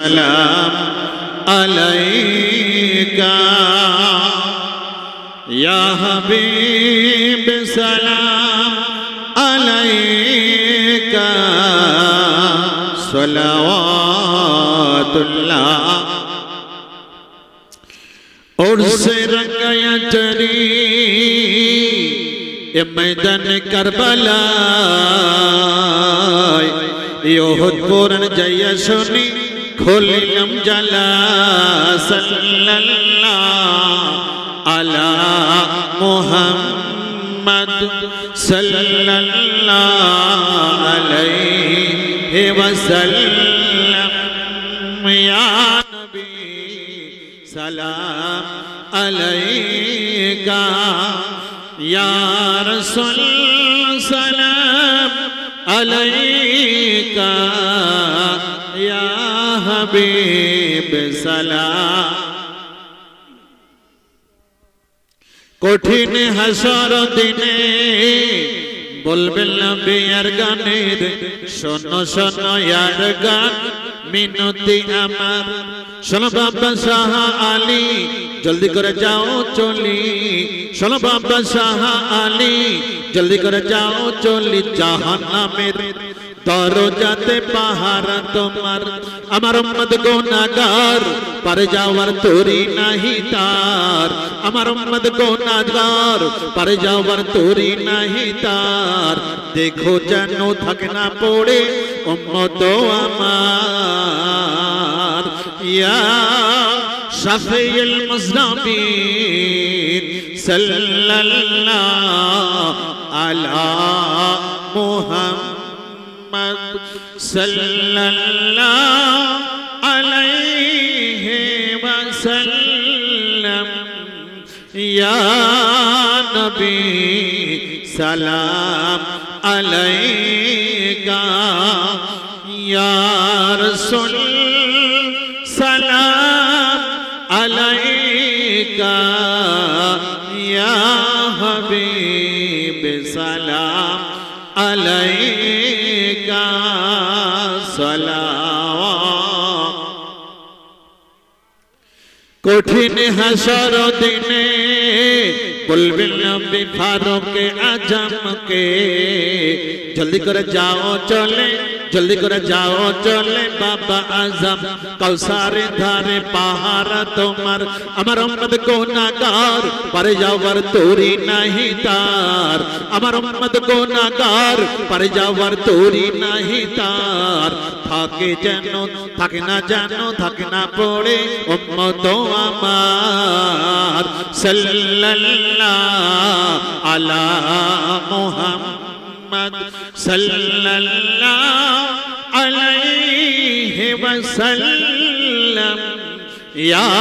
सलाम अलैका या हबीब सलाम अलैका सलावतुल्लाह। और से रंगया चरी ये मैदान करबला योहद पुरन जय सुनी खोलिलम जला सल्लल्लाहु अला मुहम्मद सल्लल्लाहु अलैहि वसल्लम। या नबी सलाम अलैका या रसूल सलाम अलैका या हबीब सलाम। कठिन हाशर दिने बोलबेन नबी यार गानेर शोनो शोनो यार गान मिनती आमार। शोनो बाबा शाह आली जल्दी करे जाओ चली। शोनो बाबा शाह आली जल्दी करे जाओ चली। জাহান্নামের দরজাতে পাহারা তোমার। আমার উম্মত গুনাহগার পারে যাওয়ার তরি নাহি তার। আমার উম্মত গুনাহগার পারে যাওয়ার তরি নাহি তার। দেখো যেন থাকে না পড়ে উম্মত আমার। ইয়া শাফিউল মুজনাবিন সাল্লাল্লাহু আলা মুহাম্মদ সাল্লাল্লাহু আলাইহি ওয়াসাল্লাম। ইয়া নবী সালাম আলাইকা ইয়া রাসূল সালাম আলাইকা ইয়া হাবিব সালাম আলাইকা সালাওয়াত। কঠিন হাসর দিনে বলবেন নবী ফারুক আজমকে জলদি করে যাও চলে। जल्दी करे जाओ चले बाबा आजम कौसारे धारे पहारा तुम्हार। अमर उम्मत गुनाहगार पारे जावर तोरी नहीं तार। अमर उम्मत गुनाहगार पारे जावर तोरी नहीं तार। থাকে যেন থাকে না যেন থাকে না পড়ে উম্মত আমার সাল্লাল্লাহু আলা মুহাম্মদ সাল্লাল্লাহু আলাইহি ওয়াসাল্লাম। ইয়া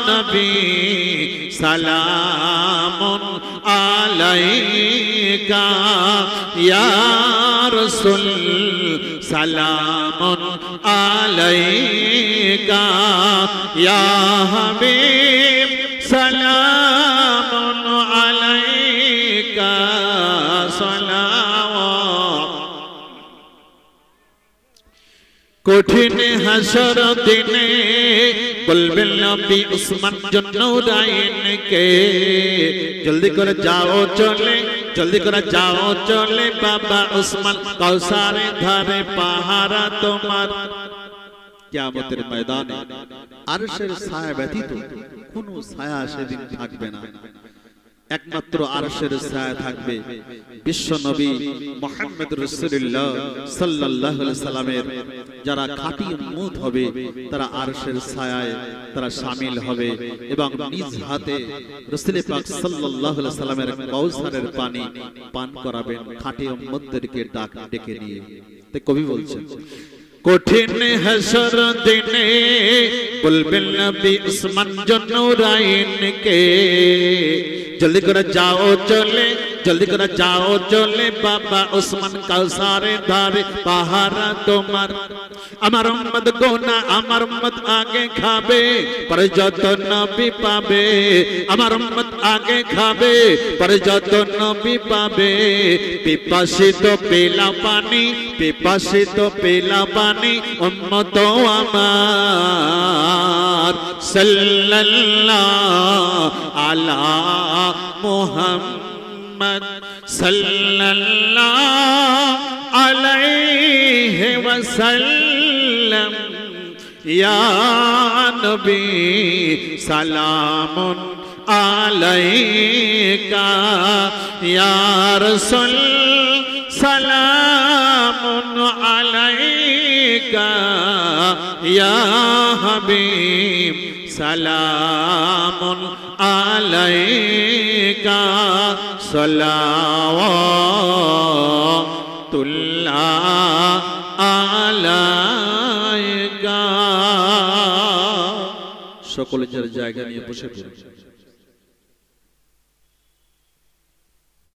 নবী সালামুন আলাইকা ইয়া রাসূল সালামুন আলাইকা ইয়া হাবিব সালামুন আলাইকা সালাওয়াত। কঠিন হাসর দিনে বলবেন নবী উসমান জুন্নুরাইনকে জলদি করে যাও চলে। जल्दी कर जाओ चले बाबा उस्मान कौसारे धारे पहारा तुम्हार। কিয়ামতের ময়দানে আরশের ছায়া ব্যতীত কোনো ছায়া সেদিন থাকবে না। একমাত্র আরশের ছায়া থাকবে বিশ্ব নবী মুহাম্মদ রাসূলুল্লাহ সাল্লাল্লাহু আলাইহি সাল্লামের যারা খাঁটি উম্মত হবে তারা আরশের ছায়ায় তারা শামিল হবে এবং নিজ হাতে রাসূল পাক সাল্লাল্লাহু আলাইহি সাল্লামের কাউসারের পানি পান করাবেন খাঁটি উম্মতদেরকে ডেকে নিয়ে। তাই কবি বলছেন কঠিন হাসর দিনে বলবেন নবী উসমান জুন্নুরাইনকে जल्दी कर जाओ चले। जल्दी कर जाओ चले बाबा उस्मान कौसारे धारे पहारा तुम्हार। আমার উম্মত গোনা আমার উম্মত আগে খাবে পরে যত নবী পাবে। আমার উম্মত আগে খাবে পরে যত নবী পাবে। পিপাসিত পেলা পানি পিপাসিত পেলা পানি উম্মত আমার সাল্লাল্লাহু আলা মুহাম্মদ সাল্লাল্লাহু আলাইহি ওয়াসাল্লাম ইয়া নবী সালামুন আলাইকা ইয়া রাসূল সালামুন আলাইকা ইয়া হাবিব সালামুন আলাইকা সালাওয়াতুল্লাহ আলাইকা। সকলে যার জায়গা নিয়ে বসে পড়ে।